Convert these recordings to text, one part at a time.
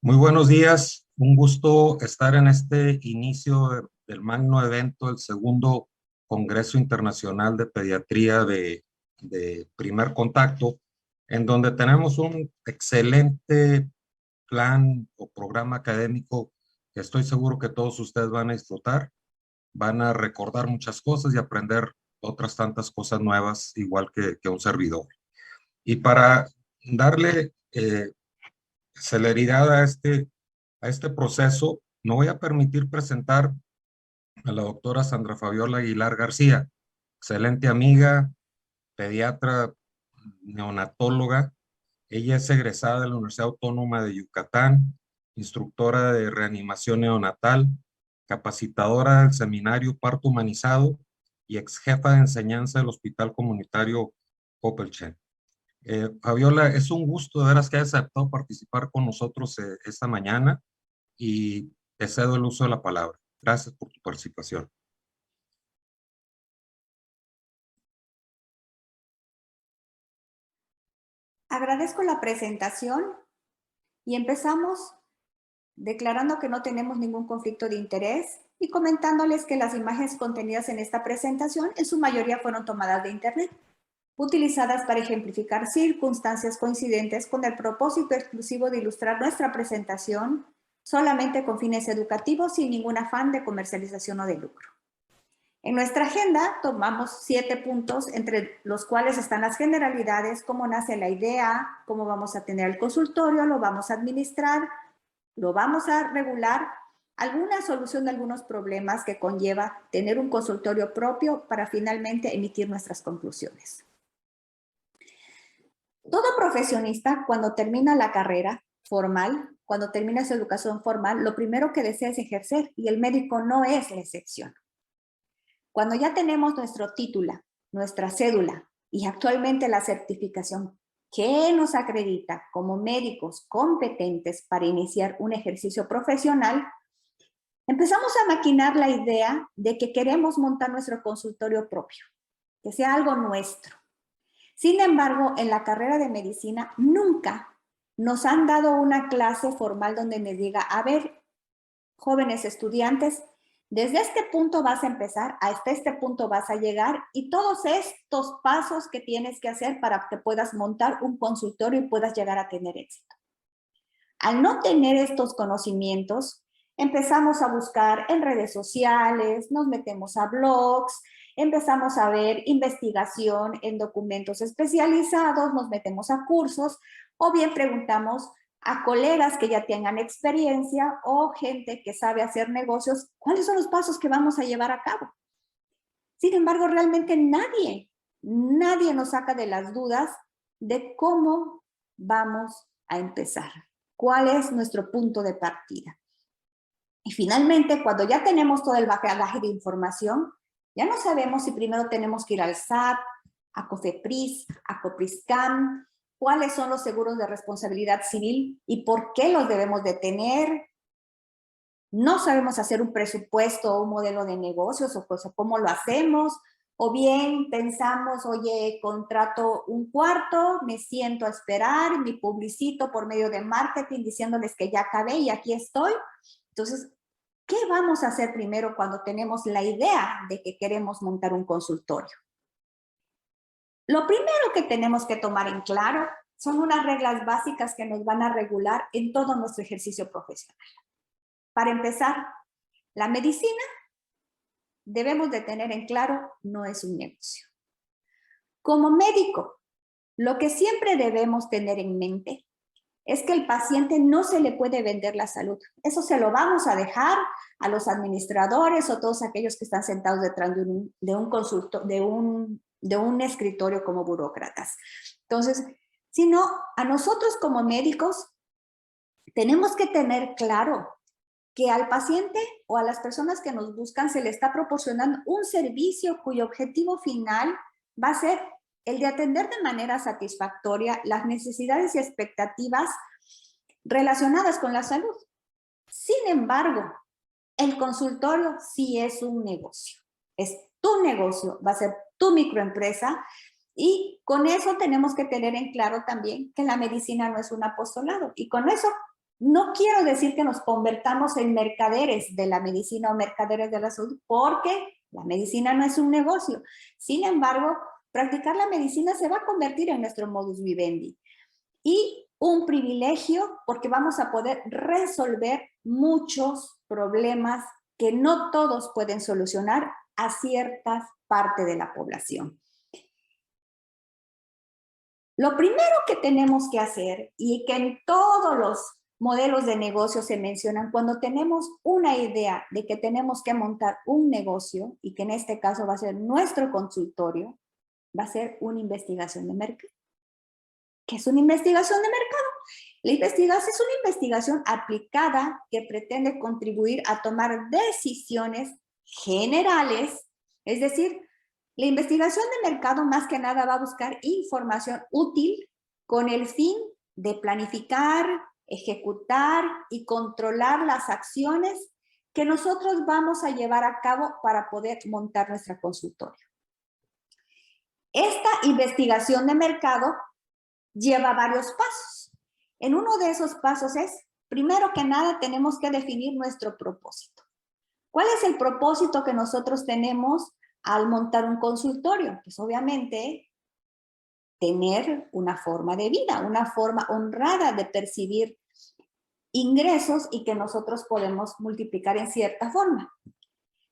Muy buenos días, un gusto estar en este inicio del magno evento, el segundo Congreso Internacional de Pediatría de Primer Contacto, en donde tenemos un excelente plan o programa académico que estoy seguro que todos ustedes van a disfrutar, van a recordar muchas cosas y aprender otras tantas cosas nuevas, igual que un servidor. Y para darle celeridad a este proceso, me voy a permitir presentar a la doctora Sandra Fabiola Aguilar García, excelente amiga, pediatra, neonatóloga. Ella es egresada de la Universidad Autónoma de Yucatán, instructora de reanimación neonatal, capacitadora del seminario Parto Humanizado y ex jefa de enseñanza del Hospital Comunitario Poppelchen. Fabiola, es un gusto de veras que hayas aceptado participar con nosotros esta mañana y te cedo el uso de la palabra. Gracias por tu participación. Agradezco la presentación y empezamos declarando que no tenemos ningún conflicto de interés y comentándoles que las imágenes contenidas en esta presentación en su mayoría fueron tomadas de Internet, utilizadas para ejemplificar circunstancias coincidentes con el propósito exclusivo de ilustrar nuestra presentación solamente con fines educativos sin ningún afán de comercialización o de lucro. En nuestra agenda tomamos 7 puntos, entre los cuales están las generalidades, cómo nace la idea, cómo vamos a tener el consultorio, lo vamos a administrar, lo vamos a regular, alguna solución de algunos problemas que conlleva tener un consultorio propio para finalmente emitir nuestras conclusiones. Todo profesionista, cuando termina la carrera formal, cuando termina su educación formal, lo primero que desea es ejercer y el médico no es la excepción. Cuando ya tenemos nuestro título, nuestra cédula y actualmente la certificación que nos acredita como médicos competentes para iniciar un ejercicio profesional, empezamos a maquinar la idea de que queremos montar nuestro consultorio propio, que sea algo nuestro. Sin embargo, en la carrera de medicina nunca nos han dado una clase formal donde me diga, a ver, jóvenes estudiantes, desde este punto vas a empezar, hasta este punto vas a llegar y todos estos pasos que tienes que hacer para que puedas montar un consultorio y puedas llegar a tener éxito. Al no tener estos conocimientos, empezamos a buscar en redes sociales, nos metemos a blogs, empezamos a ver investigación en documentos especializados, nos metemos a cursos o bien preguntamos a colegas que ya tengan experiencia o gente que sabe hacer negocios, ¿cuáles son los pasos que vamos a llevar a cabo? Sin embargo, realmente nadie nos saca de las dudas de cómo vamos a empezar, cuál es nuestro punto de partida. Y finalmente, cuando ya tenemos todo el bagaje de información, ya no sabemos si primero tenemos que ir al SAT, a COFEPRIS, a COPRISCAM, cuáles son los seguros de responsabilidad civil y por qué los debemos de tener. No sabemos hacer un presupuesto o un modelo de negocios o cómo lo hacemos. O bien pensamos, oye, contrato un cuarto, me siento a esperar, me publicito por medio de marketing diciéndoles que ya acabé y aquí estoy. Entonces, ¿qué vamos a hacer primero cuando tenemos la idea de que queremos montar un consultorio? Lo primero que tenemos que tomar en claro son unas reglas básicas que nos van a regular en todo nuestro ejercicio profesional. Para empezar, la medicina, debemos de tener en claro, no es un negocio. Como médico, lo que siempre debemos tener en mente es que al paciente no se le puede vender la salud. Eso se lo vamos a dejar a los administradores o todos aquellos que están sentados detrás de un escritorio como burócratas. Entonces, sino a nosotros como médicos tenemos que tener claro que al paciente o a las personas que nos buscan se le está proporcionando un servicio cuyo objetivo final va a ser el de atender de manera satisfactoria las necesidades y expectativas relacionadas con la salud. Sin embargo, el consultorio sí es un negocio. Es tu negocio, va a ser tu microempresa y con eso tenemos que tener en claro también que la medicina no es un apostolado. Y con eso No quiero decir que nos convertamos en mercaderes de la medicina o mercaderes de la salud, porque la medicina no es un negocio. Sin embargo, practicar la medicina se va a convertir en nuestro modus vivendi. Y un privilegio porque vamos a poder resolver muchos problemas que no todos pueden solucionar a ciertas partes de la población. Lo primero que tenemos que hacer, y que en todos los modelos de negocio se mencionan, cuando tenemos una idea de que tenemos que montar un negocio, y que en este caso va a ser nuestro consultorio, va a ser una investigación de mercado. ¿Qué es una investigación de mercado? La investigación es una investigación aplicada que pretende contribuir a tomar decisiones generales, es decir, la investigación de mercado más que nada va a buscar información útil con el fin de planificar, ejecutar y controlar las acciones que nosotros vamos a llevar a cabo para poder montar nuestra consultoria. Esta investigación de mercado lleva varios pasos. En uno de esos pasos es, primero que nada, tenemos que definir nuestro propósito. ¿Cuál es el propósito que nosotros tenemos al montar un consultorio? Pues obviamente tener una forma de vida, una forma honrada de percibir ingresos y que nosotros podemos multiplicar en cierta forma.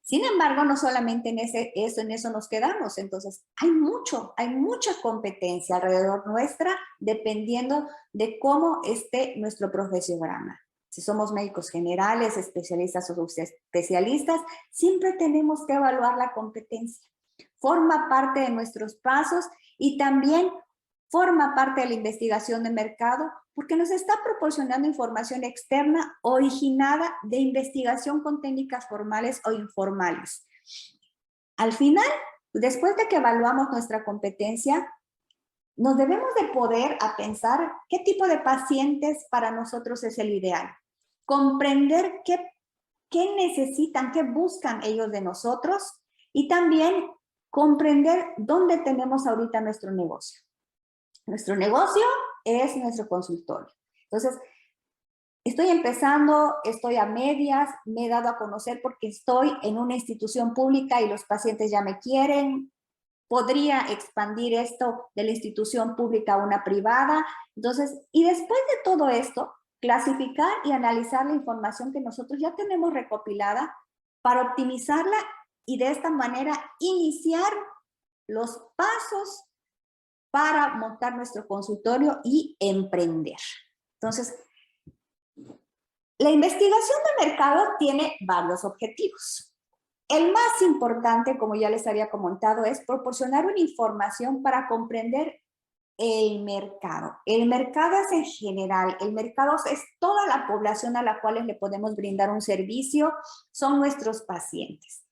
Sin embargo, no solamente en eso nos quedamos. Entonces, hay mucha competencia alrededor nuestra, dependiendo de cómo esté nuestro profesionograma. Si somos médicos generales, especialistas o subespecialistas, siempre tenemos que evaluar la competencia. Forma parte de nuestros pasos y también forma parte de la investigación de mercado, porque nos está proporcionando información externa originada de investigación con técnicas formales o informales. Al final, después de que evaluamos nuestra competencia, nos debemos de poder a pensar qué tipo de pacientes para nosotros es el ideal. Comprender qué necesitan, qué buscan ellos de nosotros y también comprender dónde tenemos ahorita nuestro negocio. Nuestro negocio es nuestro consultorio. Entonces, estoy empezando, estoy a medias, me he dado a conocer porque estoy en una institución pública y los pacientes ya me quieren. Podría expandir esto de la institución pública a una privada. Entonces, y después de todo esto, clasificar y analizar la información que nosotros ya tenemos recopilada para optimizarla y de esta manera iniciar los pasos para montar nuestro consultorio y emprender. Entonces, la investigación de mercado tiene varios objetivos. El más importante, como ya les había comentado, es proporcionar una información para comprender el mercado. El mercado es en general, el mercado es toda la población a la cual le podemos brindar un servicio, son nuestros pacientes.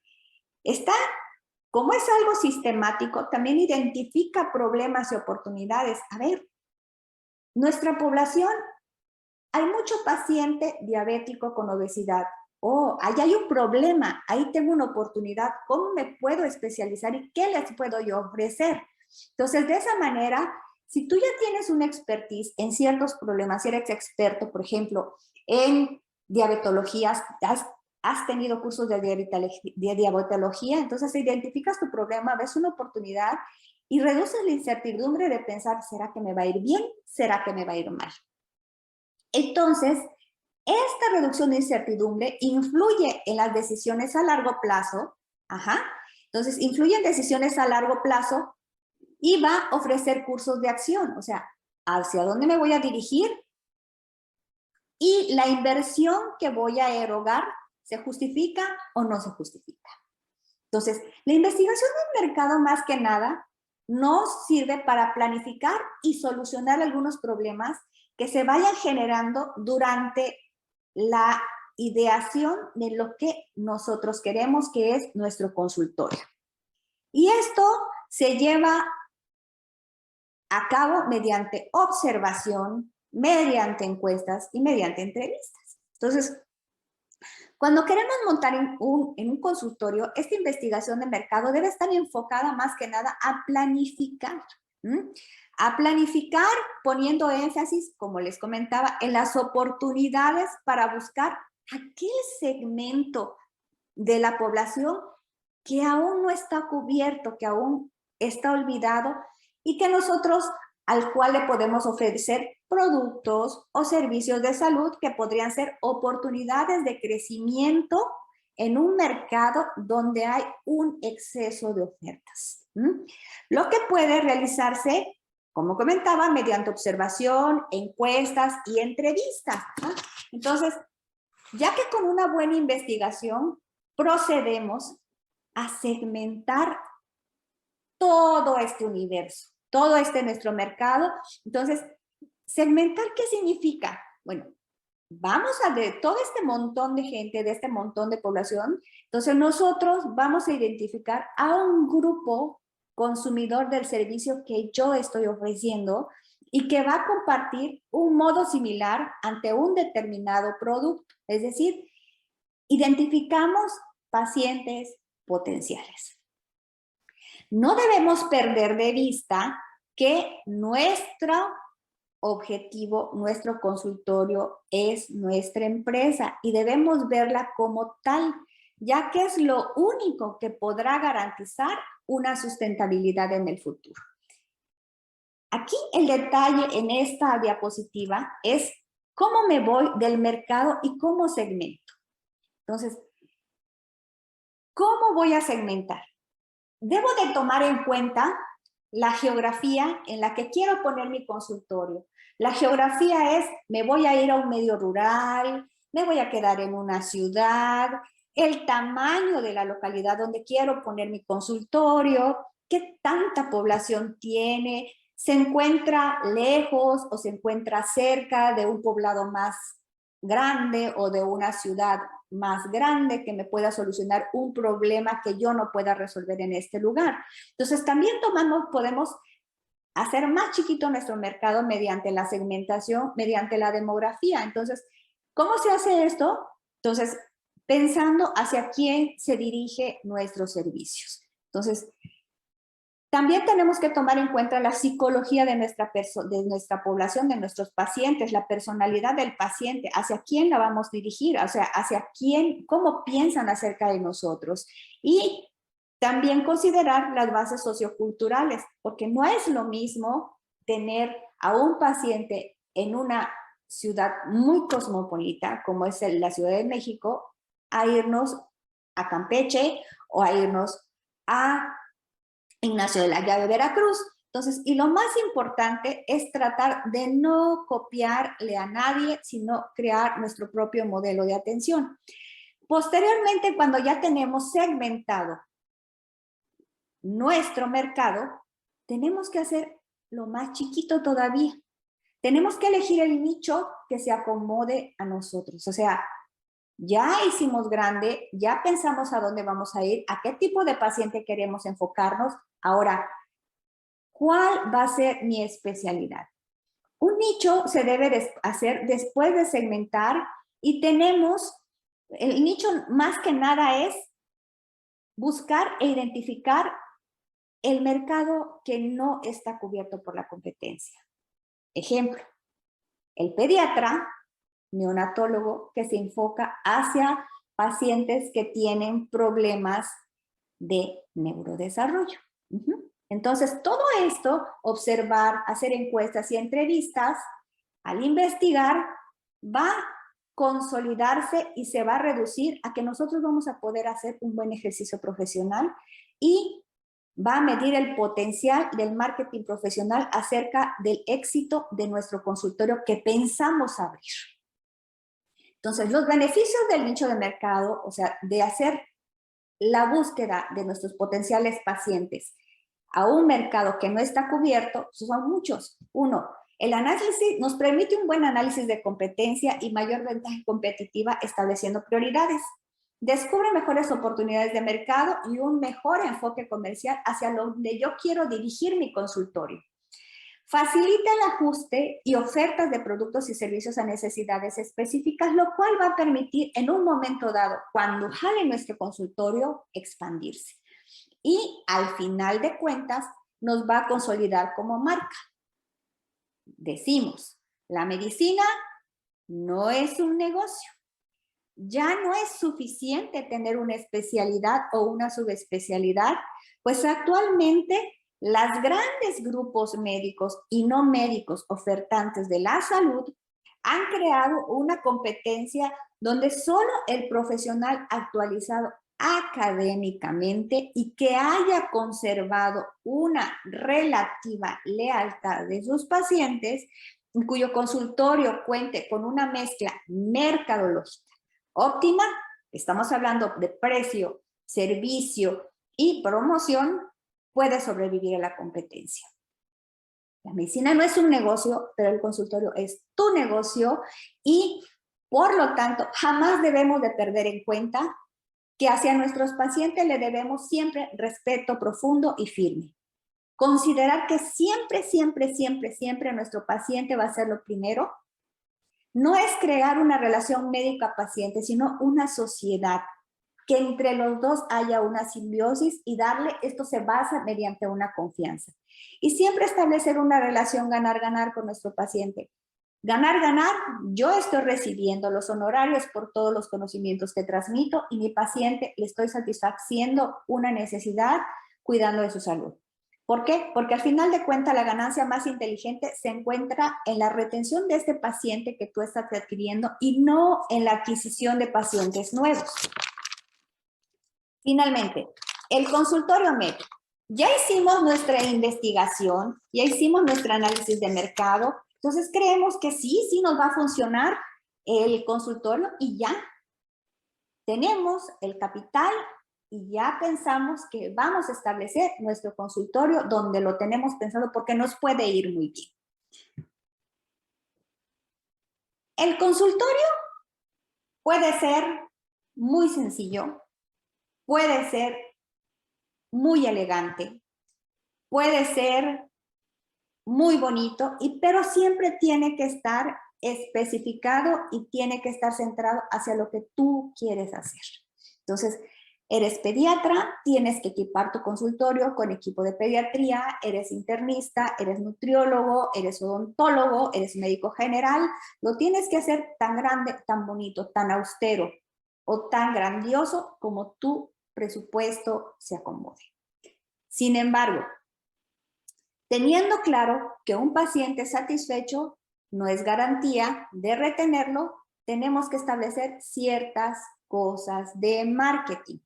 Como es algo sistemático, también identifica problemas y oportunidades. A ver, nuestra población, hay mucho paciente diabético con obesidad. Oh, ahí hay un problema, ahí tengo una oportunidad. ¿Cómo me puedo especializar y qué les puedo yo ofrecer? Entonces, de esa manera, si tú ya tienes una expertise en ciertos problemas, si eres experto, por ejemplo, en diabetologías, has tenido cursos de diabetología, entonces identificas tu problema, ves una oportunidad y reduces la incertidumbre de pensar, ¿será que me va a ir bien? ¿Será que me va a ir mal? Entonces, esta reducción de incertidumbre influye en las decisiones a largo plazo. Entonces, influye en decisiones a largo plazo y va a ofrecer cursos de acción, o sea, hacia dónde me voy a dirigir y la inversión que voy a erogar, ¿se justifica o no se justifica? Entonces, la investigación del mercado más que nada nos sirve para planificar y solucionar algunos problemas que se vayan generando durante la ideación de lo que nosotros queremos, que es nuestro consultorio. Y esto se lleva a cabo mediante observación, mediante encuestas y mediante entrevistas. Entonces, cuando queremos montar en un consultorio, esta investigación de mercado debe estar enfocada más que nada a planificar. A planificar poniendo énfasis, como les comentaba, en las oportunidades para buscar aquel segmento de la población que aún no está cubierto, que aún está olvidado y que nosotros al cual le podemos ofrecer productos o servicios de salud que podrían ser oportunidades de crecimiento en un mercado donde hay un exceso de ofertas. Lo que puede realizarse, como comentaba, mediante observación, encuestas y entrevistas. Entonces, ya que con una buena investigación procedemos a segmentar todo este universo, todo nuestro mercado. Entonces, segmentar, ¿qué significa? Bueno, vamos a de todo este montón de gente, de este montón de población, entonces nosotros vamos a identificar a un grupo consumidor del servicio que yo estoy ofreciendo y que va a compartir un modo similar ante un determinado producto. Es decir, identificamos pacientes potenciales. No debemos perder de vista que nuestro objetivo, nuestro consultorio es nuestra empresa y debemos verla como tal, ya que es lo único que podrá garantizar una sustentabilidad en el futuro. Aquí el detalle en esta diapositiva es cómo me voy del mercado y cómo segmento. Entonces, ¿cómo voy a segmentar? Debo de tomar en cuenta la geografía en la que quiero poner mi consultorio. La geografía es, me voy a ir a un medio rural, me voy a quedar en una ciudad, el tamaño de la localidad donde quiero poner mi consultorio, qué tanta población tiene, se encuentra lejos o se encuentra cerca de un poblado más grande o de una ciudad más grande que me pueda solucionar un problema que yo no pueda resolver en este lugar. Entonces también podemos hacer más chiquito nuestro mercado mediante la segmentación, mediante la demografía. Entonces, ¿cómo se hace esto? Entonces, pensando hacia quién se dirige nuestros servicios. Entonces, también tenemos que tomar en cuenta la psicología de nuestra población, de nuestros pacientes, la personalidad del paciente, hacia quién la vamos a dirigir, o sea, hacia quién, cómo piensan acerca de nosotros. Y también considerar las bases socioculturales, porque no es lo mismo tener a un paciente en una ciudad muy cosmopolita, como es la Ciudad de México, a irnos a Campeche o a irnos a Ignacio de la Llave, Veracruz. Entonces, y lo más importante es tratar de no copiarle a nadie, sino crear nuestro propio modelo de atención. Posteriormente, cuando ya tenemos segmentado nuestro mercado, tenemos que hacer lo más chiquito todavía. Tenemos que elegir el nicho que se acomode a nosotros. O sea, ya hicimos grande, ya pensamos a dónde vamos a ir, a qué tipo de paciente queremos enfocarnos. Ahora, ¿cuál va a ser mi especialidad? Un nicho se debe hacer después de segmentar y tenemos, el nicho más que nada es buscar e identificar el mercado que no está cubierto por la competencia. Ejemplo, el pediatra neonatólogo que se enfoca hacia pacientes que tienen problemas de neurodesarrollo. Entonces, todo esto, observar, hacer encuestas y entrevistas, al investigar, va a consolidarse y se va a reducir a que nosotros vamos a poder hacer un buen ejercicio profesional y va a medir el potencial del marketing profesional acerca del éxito de nuestro consultorio que pensamos abrir. Entonces, los beneficios del nicho de mercado, o sea, de hacer la búsqueda de nuestros potenciales pacientes a un mercado que no está cubierto, son muchos. Uno, el análisis nos permite un buen análisis de competencia y mayor ventaja competitiva estableciendo prioridades. Descubre mejores oportunidades de mercado y un mejor enfoque comercial hacia donde yo quiero dirigir mi consultorio. Facilita el ajuste y ofertas de productos y servicios a necesidades específicas, lo cual va a permitir en un momento dado, cuando jale nuestro consultorio, expandirse. Y al final de cuentas, nos va a consolidar como marca. decimos, la medicina no es un negocio. Ya no es suficiente tener una especialidad o una subespecialidad, pues actualmente los grandes grupos médicos y no médicos ofertantes de la salud han creado una competencia donde solo el profesional actualizado académicamente y que haya conservado una relativa lealtad de sus pacientes, cuyo consultorio cuente con una mezcla mercadológica óptima, estamos hablando de precio, servicio y promoción, puede sobrevivir a la competencia. La medicina no es un negocio, pero el consultorio es tu negocio y, por lo tanto, jamás debemos de perder en cuenta que hacia nuestros pacientes le debemos siempre respeto profundo y firme. Considerar que siempre, siempre, siempre, siempre nuestro paciente va a ser lo primero. No es crear una relación médico-paciente, sino una sociedad que entre los dos haya una simbiosis y esto se basa mediante una confianza. Y siempre establecer una relación ganar-ganar con nuestro paciente. Ganar-ganar, yo estoy recibiendo los honorarios por todos los conocimientos que transmito y mi paciente le estoy satisfaciendo una necesidad cuidando de su salud. ¿Por qué? Porque al final de cuentas la ganancia más inteligente se encuentra en la retención de este paciente que tú estás adquiriendo y no en la adquisición de pacientes nuevos. Finalmente, el consultorio médico. Ya hicimos nuestra investigación, ya hicimos nuestro análisis de mercado, entonces creemos que sí nos va a funcionar el consultorio y ya tenemos el capital y ya pensamos que vamos a establecer nuestro consultorio donde lo tenemos pensado porque nos puede ir muy bien. El consultorio puede ser muy sencillo, puede ser muy elegante, puede ser muy bonito, pero siempre tiene que estar especificado y tiene que estar centrado hacia lo que tú quieres hacer. Entonces, eres pediatra, tienes que equipar tu consultorio con equipo de pediatría, eres internista, eres nutriólogo, eres odontólogo, eres médico general, lo tienes que hacer tan grande, tan bonito, tan austero o tan grandioso como tu presupuesto se acomode. Sin embargo, teniendo claro que un paciente satisfecho no es garantía de retenerlo, tenemos que establecer ciertas cosas de marketing.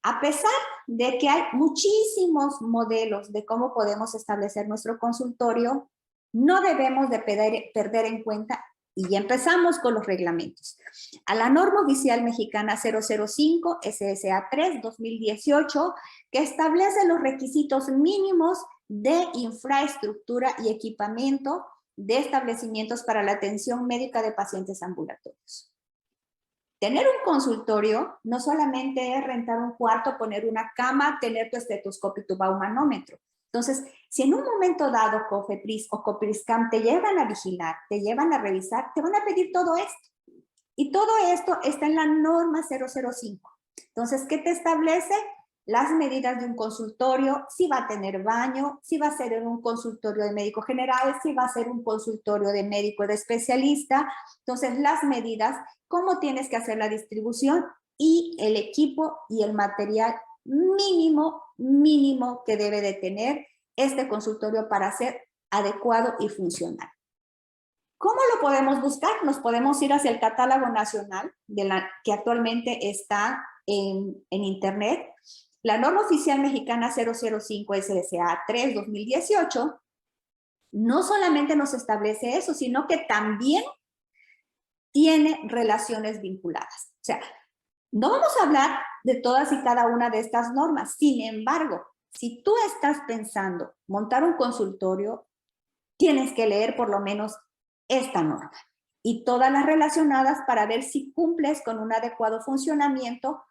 A pesar de que hay muchísimos modelos de cómo podemos establecer nuestro consultorio, no debemos de perder en cuenta, y ya empezamos con los reglamentos, a la norma oficial mexicana 005 SSA 3 2018, que establece los requisitos mínimos de infraestructura y equipamiento de establecimientos para la atención médica de pacientes ambulatorios. Tener un consultorio no solamente es rentar un cuarto, poner una cama, tener tu estetoscopio y tu baumanómetro. Entonces, si en un momento dado COFEPRIS o COPRISCAM te llevan a vigilar, te llevan a revisar, te van a pedir todo esto. Y todo esto está en la norma 005. Entonces, ¿qué te establece? Las medidas de un consultorio, si va a tener baño, si va a ser en un consultorio de médico general, si va a ser un consultorio de médico de especialista. Entonces, las medidas, cómo tienes que hacer la distribución y el equipo y el material mínimo que debe de tener este consultorio para ser adecuado y funcional. ¿Cómo lo podemos buscar? Nos podemos ir hacia el catálogo nacional que actualmente está en internet. La norma oficial mexicana 005 SSA 3 2018 no solamente nos establece eso, sino que también tiene relaciones vinculadas. O sea, no vamos a hablar de todas y cada una de estas normas. Sin embargo, si tú estás pensando montar un consultorio, tienes que leer por lo menos esta norma y todas las relacionadas para ver si cumples con un adecuado funcionamiento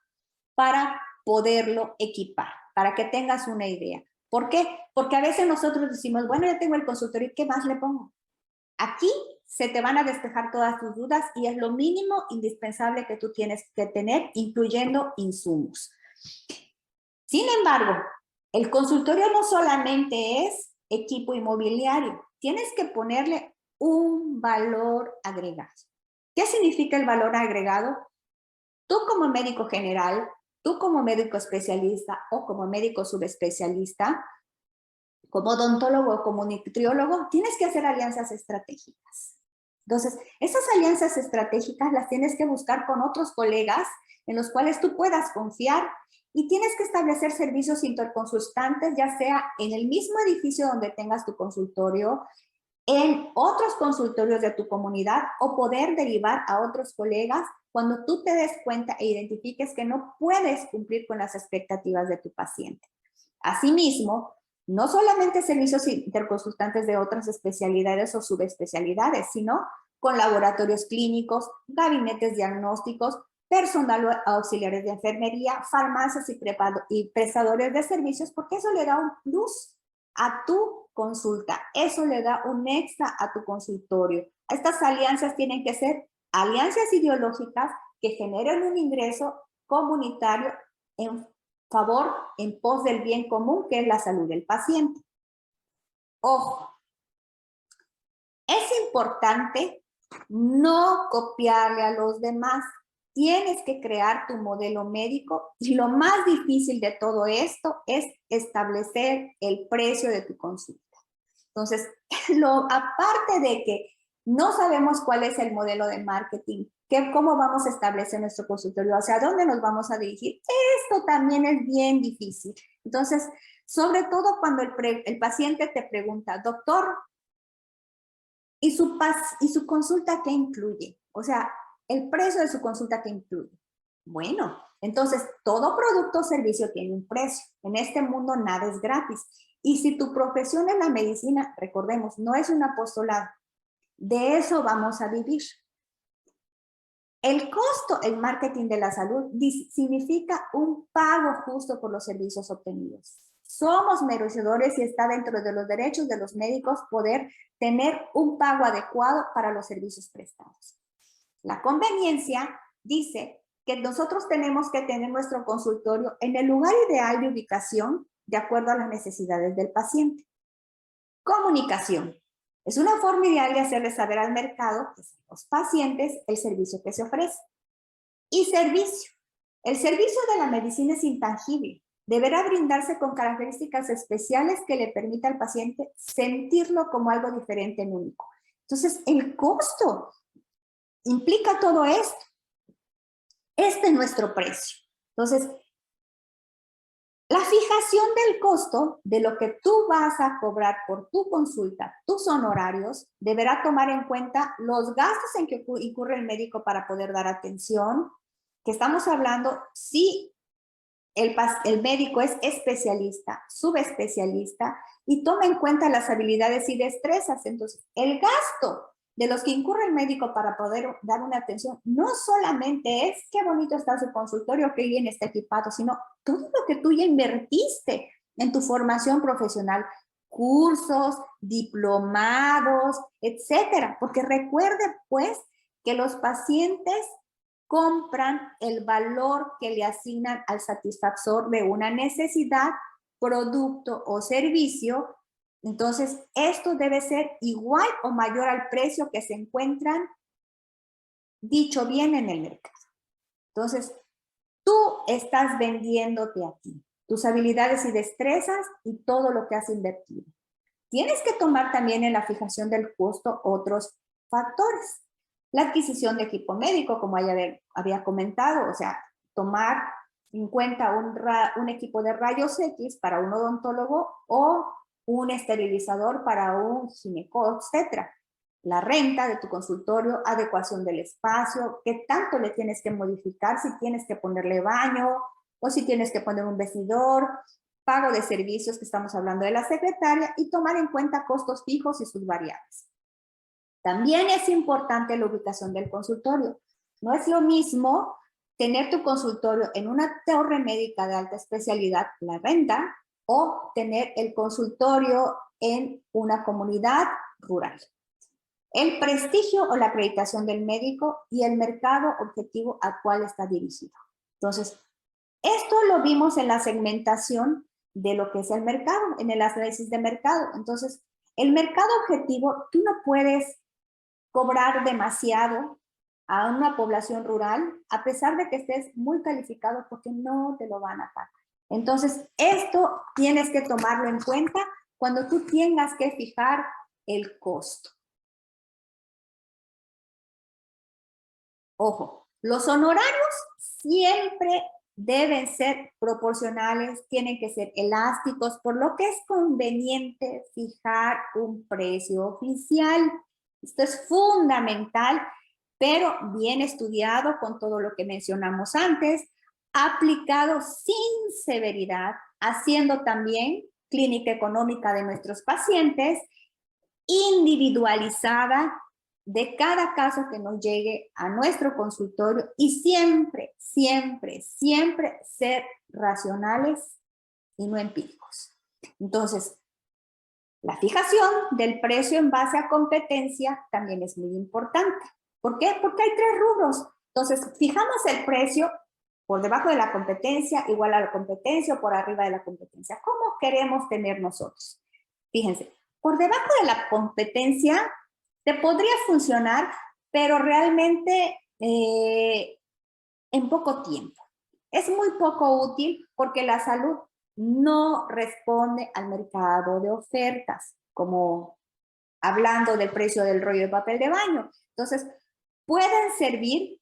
para poderlo equipar, para que tengas una idea. ¿Por qué? Porque a veces nosotros decimos, bueno, ya tengo el consultorio, ¿qué más le pongo? Aquí se te van a despejar todas tus dudas y es lo mínimo indispensable que tú tienes que tener, incluyendo insumos. Sin embargo, el consultorio no solamente es equipo inmobiliario. Tienes que ponerle un valor agregado. ¿Qué significa el valor agregado? Tú como médico general, tú como médico especialista o como médico subespecialista, como odontólogo o como nutriólogo, tienes que hacer alianzas estratégicas. Entonces, esas alianzas estratégicas las tienes que buscar con otros colegas en los cuales tú puedas confiar y tienes que establecer servicios interconsultantes, ya sea en el mismo edificio donde tengas tu consultorio, en otros consultorios de tu comunidad o poder derivar a otros colegas cuando tú te des cuenta e identifiques que no puedes cumplir con las expectativas de tu paciente. Asimismo, no solamente servicios interconsultantes de otras especialidades o subespecialidades, sino con laboratorios clínicos, gabinetes diagnósticos, personal auxiliares de enfermería, farmacias y prestadores de servicios, porque eso le da un plus a tu consulta, eso le da un extra a tu consultorio. Estas alianzas tienen que ser alianzas ideológicas que generen un ingreso comunitario en favor, en pos del bien común, que es la salud del paciente. Ojo, es importante no copiarle a los demás. Tienes que crear tu modelo médico y lo más difícil de todo esto es establecer el precio de tu consulta. Entonces, aparte de que no sabemos cuál es el modelo de marketing, cómo vamos a establecer nuestro consultorio, hacia dónde nos vamos a dirigir, esto también es bien difícil. Entonces, sobre todo cuando el paciente te pregunta, doctor, ¿y su consulta qué incluye? O sea, el precio de su consulta qué incluye. Bueno, entonces todo producto o servicio tiene un precio. En este mundo nada es gratis. Y si tu profesión es la medicina, recordemos, no es un apostolado. De eso vamos a vivir. El costo en marketing de la salud significa un pago justo por los servicios obtenidos. Somos merecedores y está dentro de los derechos de los médicos poder tener un pago adecuado para los servicios prestados. La conveniencia dice que nosotros tenemos que tener nuestro consultorio en el lugar ideal de ubicación de acuerdo a las necesidades del paciente. Comunicación. Es una forma ideal de hacerle saber al mercado, que son los pacientes, el servicio que se ofrece. Y servicio. El servicio de la medicina es intangible. Deberá brindarse con características especiales que le permita al paciente sentirlo como algo diferente y único. Entonces, el costo implica todo esto. Este es nuestro precio. Entonces, la fijación del costo de lo que tú vas a cobrar por tu consulta, tus honorarios, deberá tomar en cuenta los gastos en que incurre el médico para poder dar atención, que estamos hablando si el médico es especialista, subespecialista, y toma en cuenta las habilidades y destrezas. Entonces, el gasto de los que incurre el médico para poder dar una atención no solamente es qué bonito está su consultorio, qué bien está equipado, sino todo lo que tú ya invertiste en tu formación profesional, cursos, diplomados, etcétera. Porque recuerde, pues, que los pacientes compran el valor que le asignan al satisfactor de una necesidad, producto o servicio. Entonces, esto debe ser igual o mayor al precio que se encuentran, dicho bien, en el mercado. Entonces, tú estás vendiéndote a ti, tus habilidades y destrezas y todo lo que has invertido. Tienes que tomar también en la fijación del costo otros factores. La adquisición de equipo médico, como ya había comentado, o sea, tomar en cuenta un equipo de rayos X para un odontólogo o un esterilizador para un ginecólogo, etc. La renta de tu consultorio, adecuación del espacio, qué tanto le tienes que modificar, si tienes que ponerle baño o si tienes que poner un vestidor, pago de servicios, que estamos hablando de la secretaria, y tomar en cuenta costos fijos y sus variables. También es importante la ubicación del consultorio. No es lo mismo tener tu consultorio en una torre médica de alta especialidad, la renta, o tener el consultorio en una comunidad rural. El prestigio o la acreditación del médico y el mercado objetivo al cual está dirigido. Entonces, esto lo vimos en la segmentación de lo que es el mercado, en el análisis de mercado. Entonces, el mercado objetivo, tú no puedes cobrar demasiado a una población rural, a pesar de que estés muy calificado, porque no te lo van a pagar. Entonces, esto tienes que tomarlo en cuenta cuando tú tengas que fijar el costo. Ojo, los honorarios siempre deben ser proporcionales, tienen que ser elásticos, por lo que es conveniente fijar un precio oficial. Esto es fundamental, pero bien estudiado con todo lo que mencionamos antes, aplicado sin severidad, haciendo también clínica económica de nuestros pacientes, individualizada de cada caso que nos llegue a nuestro consultorio y siempre, siempre, siempre ser racionales y no empíricos. Entonces, la fijación del precio en base a competencia también es muy importante. ¿Por qué? Porque hay 3 rubros. Entonces, fijamos el precio por debajo de la competencia, igual a la competencia o por arriba de la competencia. ¿Cómo queremos tener nosotros? Fíjense, por debajo de la competencia te podría funcionar, pero realmente en poco tiempo. Es muy poco útil porque la salud no responde al mercado de ofertas, como hablando del precio del rollo de papel de baño. Entonces, pueden servir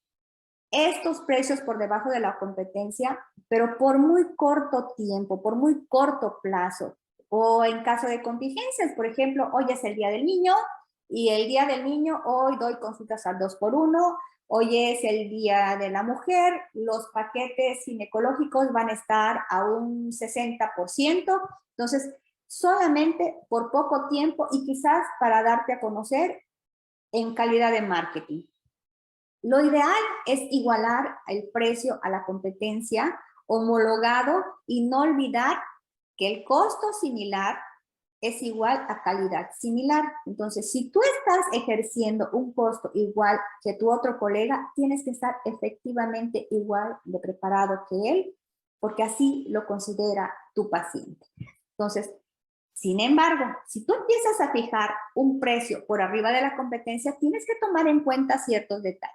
estos precios por debajo de la competencia, pero por muy corto tiempo, por muy corto plazo, o en caso de contingencias, por ejemplo, hoy es el Día del Niño, y el Día del Niño, hoy doy consultas al 2x1, hoy es el Día de la Mujer, los paquetes ginecológicos van a estar a un 60%, entonces solamente por poco tiempo y quizás para darte a conocer en calidad de marketing. Lo ideal es igualar el precio a la competencia, homologado, y no olvidar que el costo similar es igual a calidad similar. Entonces, si tú estás ejerciendo un costo igual que tu otro colega, tienes que estar efectivamente igual de preparado que él, porque así lo considera tu paciente. Entonces, sin embargo, si tú empiezas a fijar un precio por arriba de la competencia, tienes que tomar en cuenta ciertos detalles.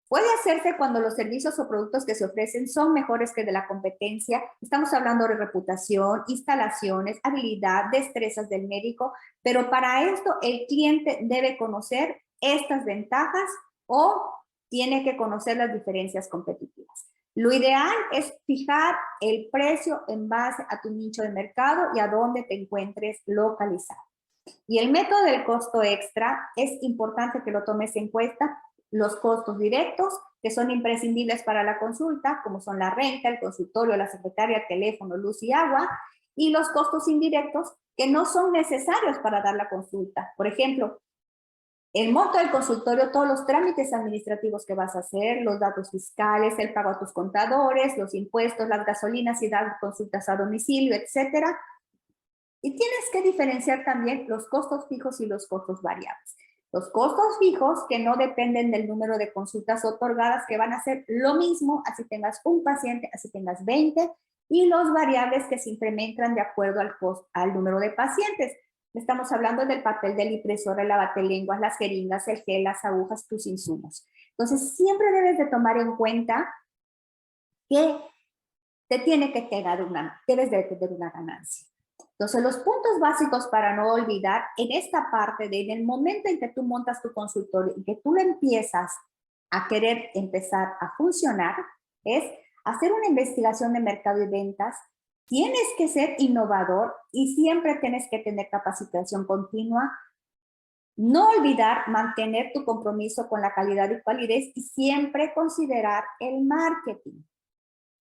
Puede hacerse cuando los servicios o productos que se ofrecen son mejores que de la competencia. Estamos hablando de reputación, instalaciones, habilidad, destrezas del médico, pero para esto el cliente debe conocer estas ventajas o tiene que conocer las diferencias competitivas. Lo ideal es fijar el precio en base a tu nicho de mercado y a dónde te encuentres localizado. Y el método del costo extra es importante que lo tomes en cuenta. Los costos directos, que son imprescindibles para la consulta, como son la renta, el consultorio, la secretaria, teléfono, luz y agua, y los costos indirectos, que no son necesarios para dar la consulta. Por ejemplo, el monto del consultorio, todos los trámites administrativos que vas a hacer, los datos fiscales, el pago a tus contadores, los impuestos, las gasolinas y dar consultas a domicilio, etcétera. Y tienes que diferenciar también los costos fijos y los costos variables. Los costos fijos que no dependen del número de consultas otorgadas, que van a ser lo mismo, así tengas un paciente, así tengas 20, y los variables que se incrementan de acuerdo al número de pacientes. Estamos hablando del papel de la impresora, el lavatelenguas, las jeringas, el gel, las agujas, tus insumos. Entonces, siempre debes de tomar en cuenta que te tiene que quedar debes de tener una ganancia. Entonces, los puntos básicos para no olvidar en esta parte en el momento en que tú montas tu consultorio y que tú lo empiezas a querer empezar a funcionar, es hacer una investigación de mercado y ventas. Tienes que ser innovador y siempre tienes que tener capacitación continua. No olvidar mantener tu compromiso con la calidad y validez y siempre considerar el marketing.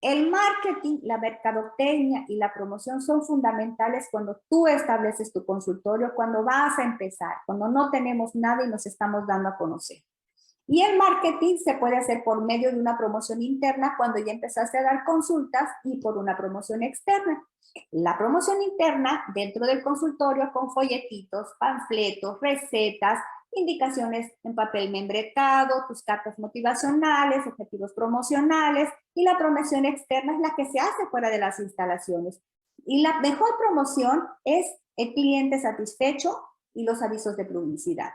El marketing, la mercadotecnia y la promoción son fundamentales cuando tú estableces tu consultorio, cuando vas a empezar, cuando no tenemos nada y nos estamos dando a conocer. Y el marketing se puede hacer por medio de una promoción interna cuando ya empezaste a dar consultas y por una promoción externa. La promoción interna dentro del consultorio con folletitos, panfletos, recetas, indicaciones en papel membretado, tus cartas motivacionales, objetivos promocionales, y la promoción externa es la que se hace fuera de las instalaciones. Y la mejor promoción es el cliente satisfecho y los avisos de publicidad.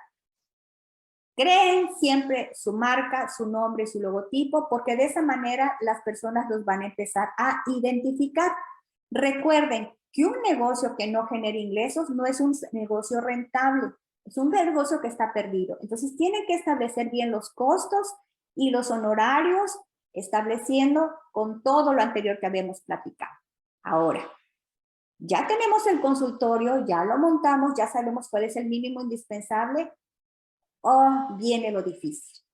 Creen siempre su marca, su nombre, su logotipo, porque de esa manera las personas los van a empezar a identificar. Recuerden que un negocio que no genere ingresos no es un negocio rentable, es un negocio que está perdido. Entonces tienen que establecer bien los costos y los honorarios, estableciendo con todo lo anterior que habíamos platicado. Ahora, ya tenemos el consultorio, ya lo montamos, ya sabemos cuál es el mínimo indispensable. Oh, viene lo difícil.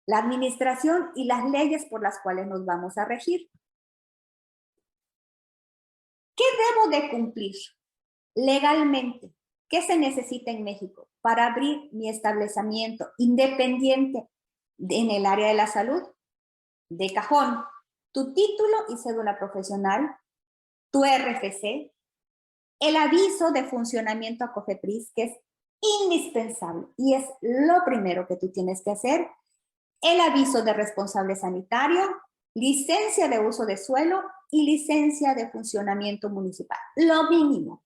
La administración y las leyes por las cuales nos vamos a regir. ¿Qué debo de cumplir legalmente? ¿Qué se necesita en México para abrir mi establecimiento independiente en el área de la salud? De cajón, tu título y cédula profesional, tu RFC, el aviso de funcionamiento a COFEPRIS, que es indispensable y es lo primero que tú tienes que hacer, el aviso de responsable sanitario, licencia de uso de suelo y licencia de funcionamiento municipal. Lo mínimo.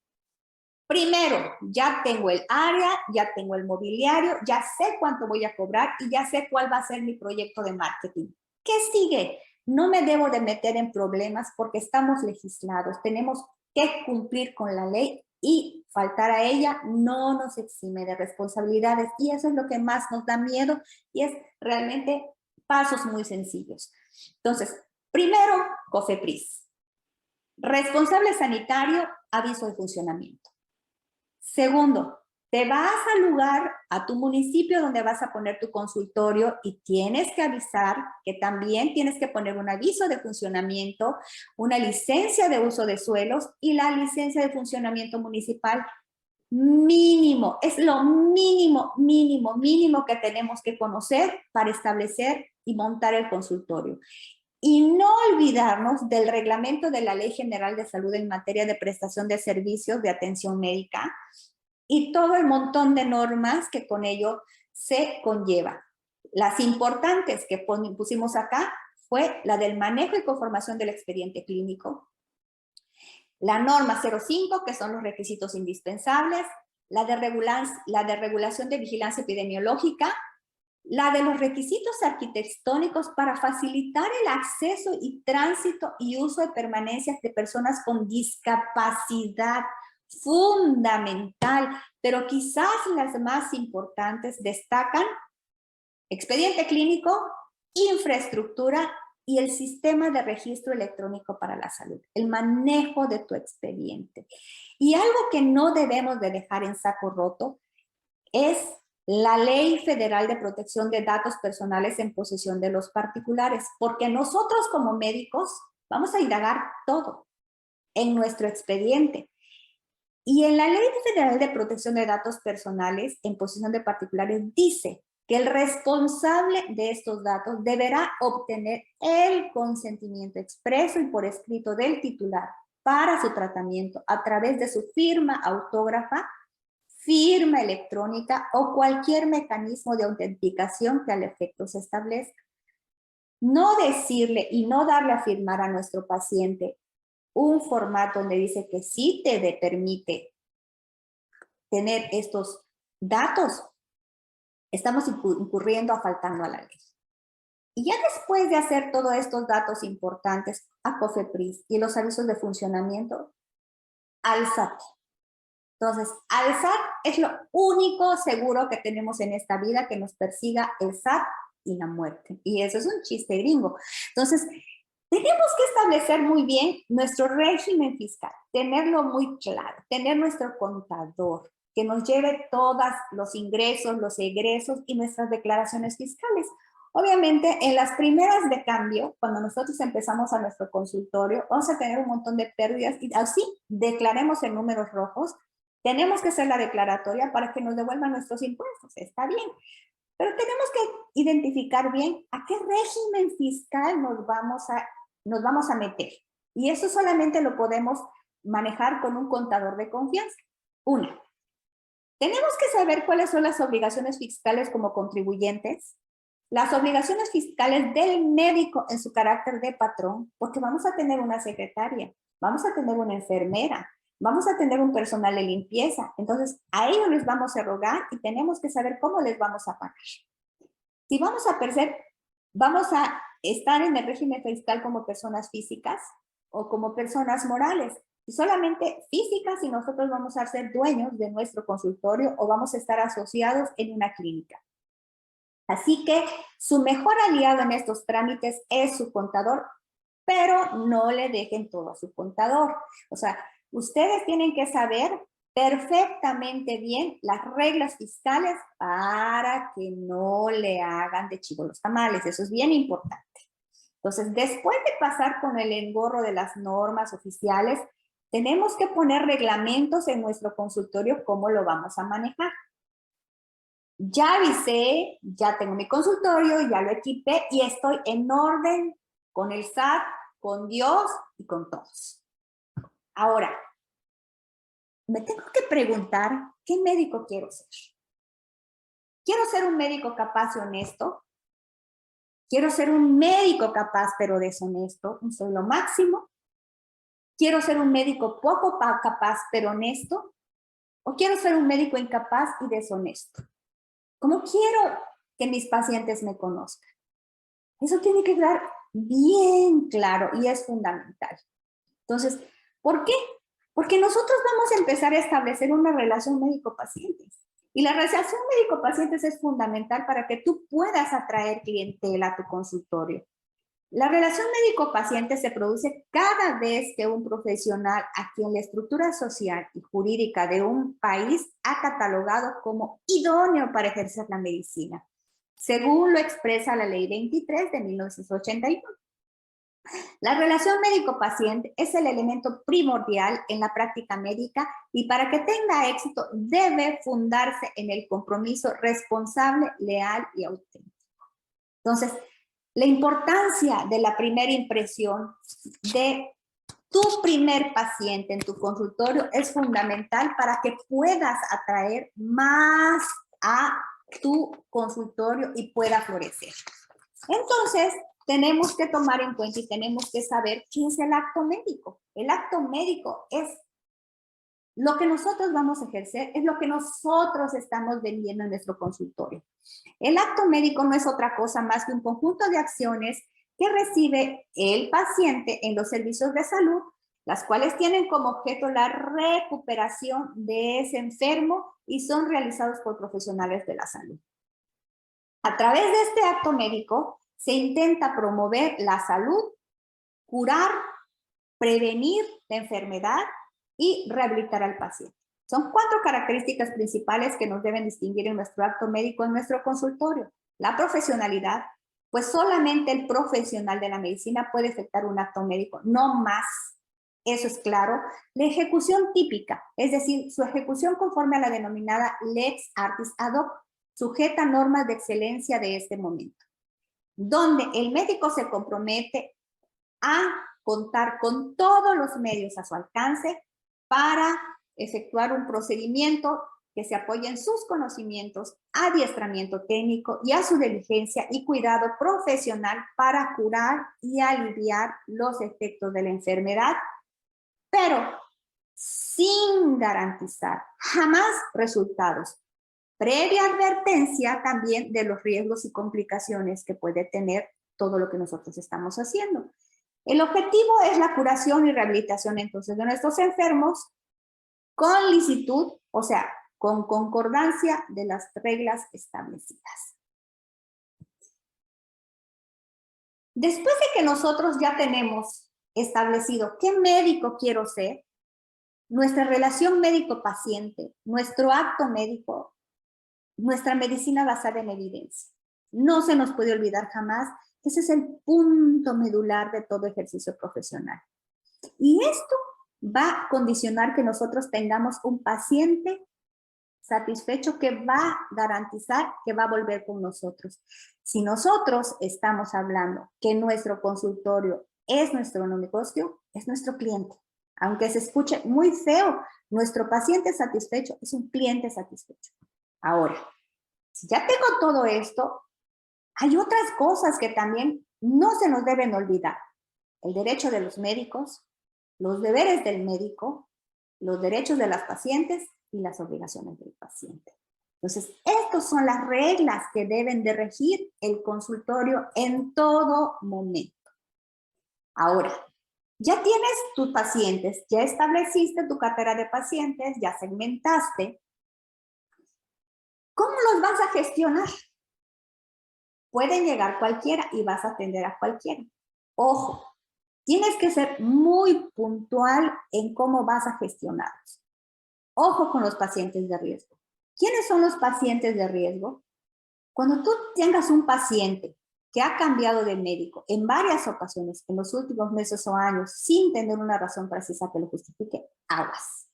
Primero, ya tengo el área, ya tengo el mobiliario, ya sé cuánto voy a cobrar y ya sé cuál va a ser mi proyecto de marketing. ¿Qué sigue? No me debo de meter en problemas porque estamos legislados, tenemos que cumplir con la ley y faltar a ella no nos exime de responsabilidades y eso es lo que más nos da miedo y es realmente pasos muy sencillos. Entonces, primero, COFEPRIS. Responsable sanitario, aviso de funcionamiento. Segundo, te vas al lugar, a tu municipio donde vas a poner tu consultorio y tienes que avisar que también tienes que poner un aviso de funcionamiento, una licencia de uso de suelos y la licencia de funcionamiento municipal mínimo. Es lo mínimo, mínimo, mínimo que tenemos que conocer para establecer y montar el consultorio. Y no olvidarnos del reglamento de la Ley General de Salud en materia de prestación de servicios de atención médica y todo el montón de normas que con ello se conlleva. Las importantes que pusimos acá fue la del manejo y conformación del expediente clínico, la norma 05, que son los requisitos indispensables, la de regulación de vigilancia epidemiológica, la de los requisitos arquitectónicos para facilitar el acceso y tránsito y uso de permanencias de personas con discapacidad, fundamental, pero quizás las más importantes destacan expediente clínico, infraestructura y el sistema de registro electrónico para la salud, el manejo de tu expediente. Y algo que no debemos de dejar en saco roto es la Ley Federal de Protección de Datos Personales en posesión de los particulares, porque nosotros como médicos vamos a indagar todo en nuestro expediente. Y en la Ley Federal de Protección de Datos Personales en posesión de particulares dice que el responsable de estos datos deberá obtener el consentimiento expreso y por escrito del titular para su tratamiento a través de su firma autógrafa, firma electrónica o cualquier mecanismo de autenticación que al efecto se establezca. No decirle y no darle a firmar a nuestro paciente un formato donde dice que sí te permite tener estos datos, estamos incurriendo a faltando a la ley. Y ya después de hacer todos estos datos importantes a COFEPRIS y los avisos de funcionamiento, al SAT. Entonces, al SAT es lo único seguro que tenemos en esta vida, que nos persiga el SAT y la muerte. Y eso es un chiste gringo. Entonces, tenemos que establecer muy bien nuestro régimen fiscal, tenerlo muy claro, tener nuestro contador, que nos lleve todos los ingresos, los egresos y nuestras declaraciones fiscales. Obviamente, en las primeras de cambio, cuando nosotros empezamos a nuestro consultorio, vamos a tener un montón de pérdidas y así declaremos en números rojos. Tenemos que hacer la declaratoria para que nos devuelvan nuestros impuestos, está bien. Pero tenemos que identificar bien a qué régimen fiscal nos vamos a meter. Y eso solamente lo podemos manejar con un contador de confianza. Una, tenemos que saber cuáles son las obligaciones fiscales como contribuyentes, las obligaciones fiscales del médico en su carácter de patrón, porque vamos a tener una secretaria. vamos a tener una enfermera, vamos a tener un personal de limpieza. Entonces, a ellos les vamos a erogar y tenemos que saber cómo les vamos a pagar. Si vamos a estar en el régimen fiscal como personas físicas o como personas morales. Y solamente físicas, y nosotros vamos a ser dueños de nuestro consultorio o vamos a estar asociados en una clínica. Así que su mejor aliado en estos trámites es su contador, pero no le dejen todo a su contador. O sea, ustedes tienen que saber perfectamente bien las reglas fiscales para que no le hagan de chivo los tamales. Eso es bien importante. Entonces, después de pasar con el engorro de las normas oficiales, tenemos que poner reglamentos en nuestro consultorio cómo lo vamos a manejar. Ya avisé, ya tengo mi consultorio, ya lo equipé y estoy en orden con el SAT, con Dios y con todos. Ahora, me tengo que preguntar, ¿qué médico quiero ser? ¿Quiero ser un médico capaz y honesto? ¿Quiero ser un médico capaz pero deshonesto? ¿Soy lo máximo? ¿Quiero ser un médico poco capaz pero honesto? ¿O quiero ser un médico incapaz y deshonesto? ¿Cómo quiero que mis pacientes me conozcan? Eso tiene que quedar bien claro y es fundamental. Entonces, ¿por qué? Porque nosotros vamos a empezar a establecer una relación médico-pacientes. Y la relación médico-pacientes es fundamental para que tú puedas atraer clientela a tu consultorio. La relación médico-paciente se produce cada vez que un profesional a quien la estructura social y jurídica de un país ha catalogado como idóneo para ejercer la medicina, según lo expresa la Ley 23 de 1981. La relación médico-paciente es el elemento primordial en la práctica médica y para que tenga éxito debe fundarse en el compromiso responsable, leal y auténtico. Entonces, la importancia de la primera impresión de tu primer paciente en tu consultorio es fundamental para que puedas atraer más a tu consultorio y pueda florecer. Entonces, tenemos que tomar en cuenta y tenemos que saber qué es el acto médico. El acto médico es lo que nosotros vamos a ejercer, es lo que nosotros estamos vendiendo en nuestro consultorio. El acto médico no es otra cosa más que un conjunto de acciones que recibe el paciente en los servicios de salud, las cuales tienen como objeto la recuperación de ese enfermo y son realizados por profesionales de la salud. A través de este acto médico se intenta promover la salud, curar, prevenir la enfermedad y rehabilitar al paciente. Son 4 características principales que nos deben distinguir en nuestro acto médico, en nuestro consultorio. La profesionalidad, pues solamente el profesional de la medicina puede efectuar un acto médico, no más. Eso es claro. La ejecución típica, es decir, su ejecución conforme a la denominada lex artis ad hoc, sujeta a normas de excelencia de este momento, donde el médico se compromete a contar con todos los medios a su alcance para efectuar un procedimiento que se apoye en sus conocimientos, adiestramiento técnico y a su diligencia y cuidado profesional para curar y aliviar los efectos de la enfermedad, pero sin garantizar jamás resultados, previa advertencia también de los riesgos y complicaciones que puede tener todo lo que nosotros estamos haciendo. El objetivo es la curación y rehabilitación entonces de nuestros enfermos con licitud, o sea, con concordancia de las reglas establecidas. Después de que nosotros ya tenemos establecido qué médico quiero ser, nuestra relación médico-paciente, nuestro acto médico, nuestra medicina basada en evidencia. No se nos puede olvidar jamás que ese es el punto medular de todo ejercicio profesional. Y esto va a condicionar que nosotros tengamos un paciente satisfecho que va a garantizar que va a volver con nosotros. Si nosotros estamos hablando que nuestro consultorio es nuestro negocio, es nuestro cliente. Aunque se escuche muy feo, nuestro paciente satisfecho es un cliente satisfecho. Ahora, si ya tengo todo esto, hay otras cosas que también no se nos deben olvidar. El derecho de los médicos, los deberes del médico, los derechos de las pacientes y las obligaciones del paciente. Entonces, estas son las reglas que deben de regir el consultorio en todo momento. Ahora, ya tienes tus pacientes, ya estableciste tu cartera de pacientes, ya segmentaste. ¿Cómo los vas a gestionar? Pueden llegar cualquiera y vas a atender a cualquiera. Ojo, tienes que ser muy puntual en cómo vas a gestionarlos. Ojo con los pacientes de riesgo. ¿Quiénes son los pacientes de riesgo? Cuando tú tengas un paciente que ha cambiado de médico en varias ocasiones en los últimos meses o años sin tener una razón precisa que lo justifique, aguas.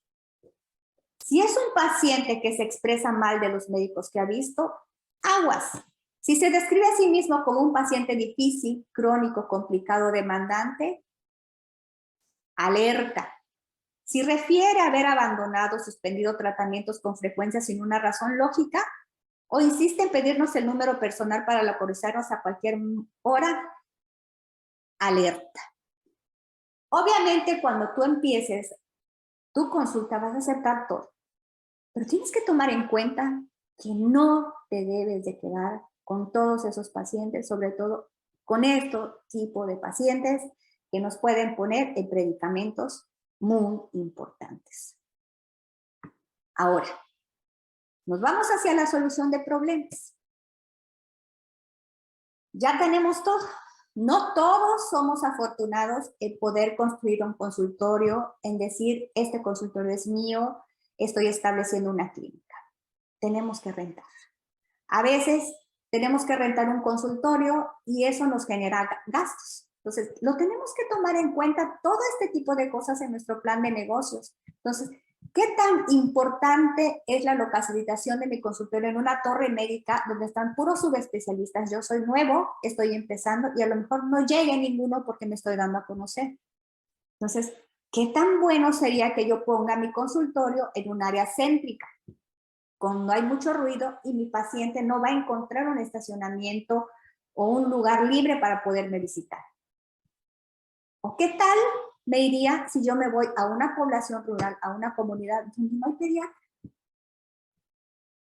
Si es un paciente que se expresa mal de los médicos que ha visto, aguas. Si se describe a sí mismo como un paciente difícil, crónico, complicado, demandante, alerta. Si refiere a haber abandonado o suspendido tratamientos con frecuencia sin una razón lógica, o insiste en pedirnos el número personal para localizarnos a cualquier hora, alerta. Obviamente, cuando tú empieces tu consulta, vas a aceptar todo. Pero tienes que tomar en cuenta que no te debes de quedar con todos esos pacientes, sobre todo con este tipo de pacientes que nos pueden poner en predicamentos muy importantes. Ahora, nos vamos hacia la solución de problemas. Ya tenemos todo. No todos somos afortunados en poder construir un consultorio, en decir, este consultorio es mío, estoy estableciendo una clínica. Tenemos que rentar. A veces tenemos que rentar un consultorio y eso nos genera gastos. Entonces, lo tenemos que tomar en cuenta todo este tipo de cosas en nuestro plan de negocios. Entonces, ¿qué tan importante es la localización de mi consultorio en una torre médica donde están puros subespecialistas? Yo soy nuevo, estoy empezando y a lo mejor no llegue ninguno porque me estoy dando a conocer. Entonces, ¿qué tan bueno sería que yo ponga mi consultorio en un área céntrica, cuando hay mucho ruido y mi paciente no va a encontrar un estacionamiento o un lugar libre para poderme visitar? ¿O qué tal me iría si yo me voy a una población rural, a una comunidad donde no hay pediatra?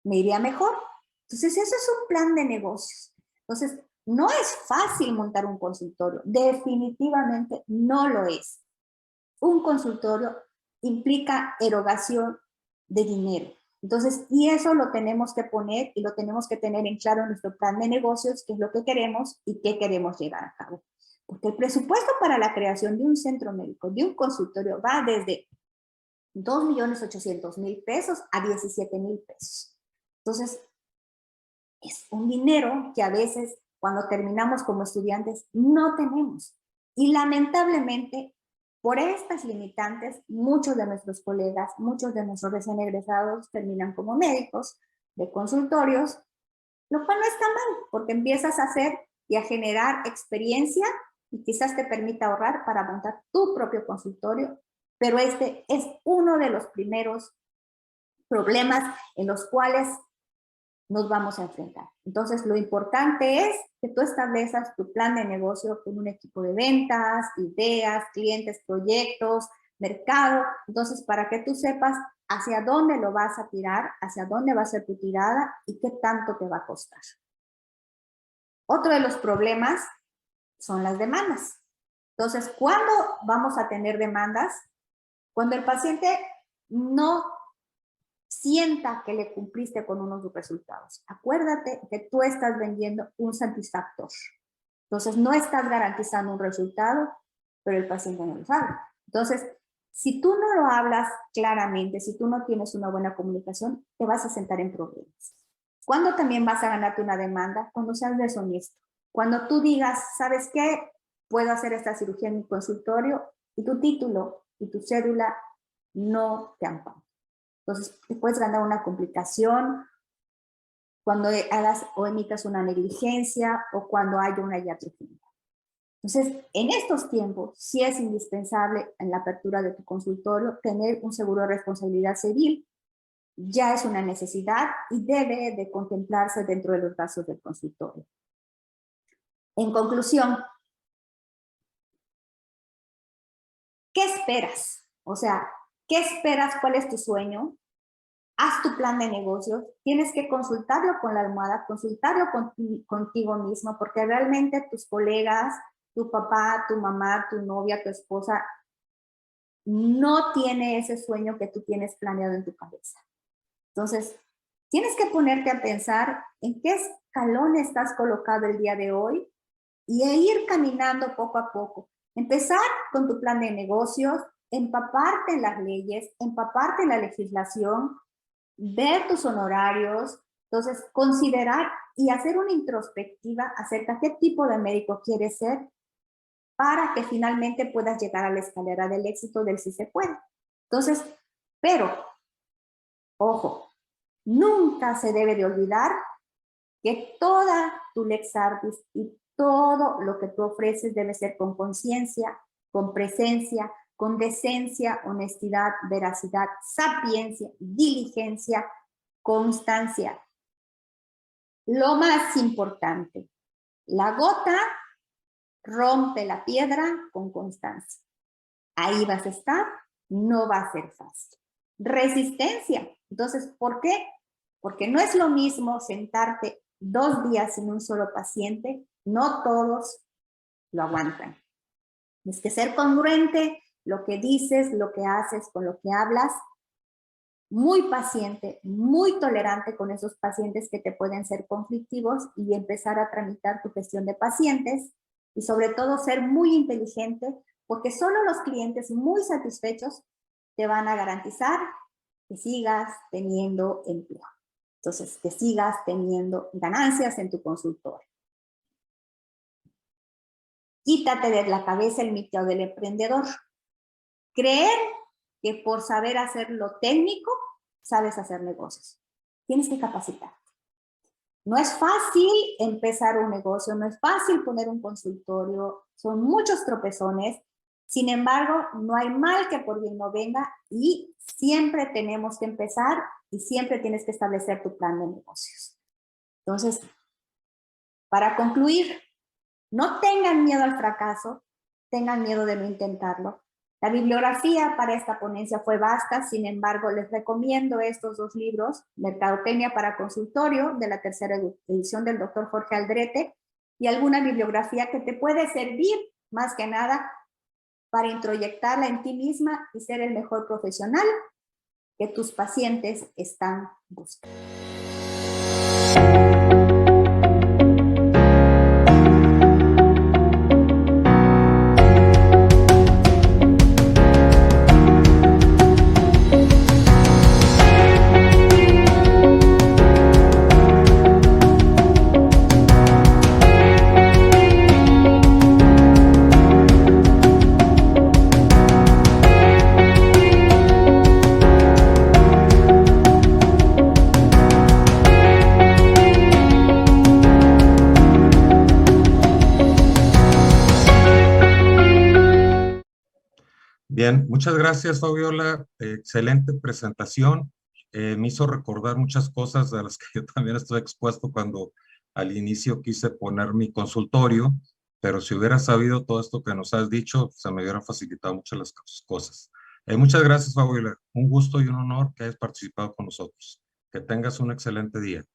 Me iría mejor. Entonces, eso es un plan de negocios. Entonces, no es fácil montar un consultorio. Definitivamente no lo es. Un consultorio implica erogación de dinero. Entonces, y eso lo tenemos que poner y lo tenemos que tener en claro en nuestro plan de negocios, qué es lo que queremos y qué queremos llevar a cabo. Porque el presupuesto para la creación de un centro médico, de un consultorio, va desde 2.800.000 pesos a 17.000 pesos. Entonces, es un dinero que a veces, cuando terminamos como estudiantes, no tenemos. Y lamentablemente, por estas limitantes, muchos de nuestros colegas, muchos de nuestros recién egresados terminan como médicos de consultorios, lo cual no está mal, porque empiezas a hacer y a generar experiencia y quizás te permita ahorrar para montar tu propio consultorio, pero este es uno de los primeros problemas en los cuales nos vamos a enfrentar. Entonces, lo importante es que tú establezcas tu plan de negocio con un equipo de ventas, ideas, clientes, proyectos, mercado. Entonces, para que tú sepas hacia dónde lo vas a tirar, hacia dónde va a ser tu tirada y qué tanto te va a costar. Otro de los problemas son las demandas. Entonces, ¿cuándo vamos a tener demandas? Cuando el paciente no sienta que le cumpliste con unos resultados. Acuérdate que tú estás vendiendo un satisfactor. Entonces, no estás garantizando un resultado, pero el paciente no lo sabe. Entonces, si tú no lo hablas claramente, si tú no tienes una buena comunicación, te vas a sentar en problemas. ¿Cuándo también vas a ganarte una demanda? Cuando seas deshonesto. Cuando tú digas, ¿sabes qué? Puedo hacer esta cirugía en mi consultorio y tu título y tu cédula no te amparan. Entonces, te puedes ganar una complicación cuando hagas o emitas una negligencia o cuando haya una iatrogenia. Entonces, en estos tiempos, sí es indispensable en la apertura de tu consultorio tener un seguro de responsabilidad civil. Ya es una necesidad y debe de contemplarse dentro de los gastos del consultorio. En conclusión, ¿qué esperas? O sea, ¿qué esperas? ¿Cuál es tu sueño? Haz tu plan de negocios. Tienes que consultarlo con la almohada, consultarlo contigo mismo, porque realmente tus colegas, tu papá, tu mamá, tu novia, tu esposa, no tiene ese sueño que tú tienes planeado en tu cabeza. Entonces, tienes que ponerte a pensar en qué escalón estás colocado el día de hoy y ir caminando poco a poco. Empezar con tu plan de negocios, empaparte en las leyes, empaparte en la legislación, ver tus honorarios, entonces considerar y hacer una introspectiva acerca de qué tipo de médico quieres ser para que finalmente puedas llegar a la escalera del éxito del sí se puede. Entonces, pero, ojo, nunca se debe de olvidar que toda tu Lex Artis y todo lo que tú ofreces debe ser con conciencia, con presencia, con decencia, honestidad, veracidad, sapiencia, diligencia, constancia. Lo más importante, la gota rompe la piedra con constancia. Ahí vas a estar, no va a ser fácil. Resistencia. Entonces, ¿por qué? Porque no es lo mismo sentarte 2 días en un solo paciente, no todos lo aguantan. Tienes que ser congruente, lo que dices, lo que haces, con lo que hablas, muy paciente, muy tolerante con esos pacientes que te pueden ser conflictivos y empezar a tramitar tu gestión de pacientes y sobre todo ser muy inteligente porque solo los clientes muy satisfechos te van a garantizar que sigas teniendo empleo. Entonces, que sigas teniendo ganancias en tu consultorio. Quítate de la cabeza el mito del emprendedor. Creer que por saber hacer lo técnico, sabes hacer negocios. Tienes que capacitarte. No es fácil empezar un negocio, no es fácil poner un consultorio, son muchos tropezones. Sin embargo, no hay mal que por bien no venga y siempre tenemos que empezar y siempre tienes que establecer tu plan de negocios. Entonces, para concluir, no tengan miedo al fracaso, tengan miedo de no intentarlo. La bibliografía para esta ponencia fue vasta, sin embargo, les recomiendo estos 2 libros, Mercadotecnia para Consultorio, de la 3ª edición del doctor Jorge Aldrete, y alguna bibliografía que te puede servir, más que nada, para introyectarla en ti misma y ser el mejor profesional que tus pacientes están buscando. Bien, muchas gracias, Fabiola. Excelente presentación. Me hizo recordar muchas cosas de las que yo también estoy expuesto cuando al inicio quise poner mi consultorio, pero si hubiera sabido todo esto que nos has dicho, se me hubieran facilitado muchas las cosas. Muchas gracias, Fabiola. Un gusto y un honor que hayas participado con nosotros. Que tengas un excelente día.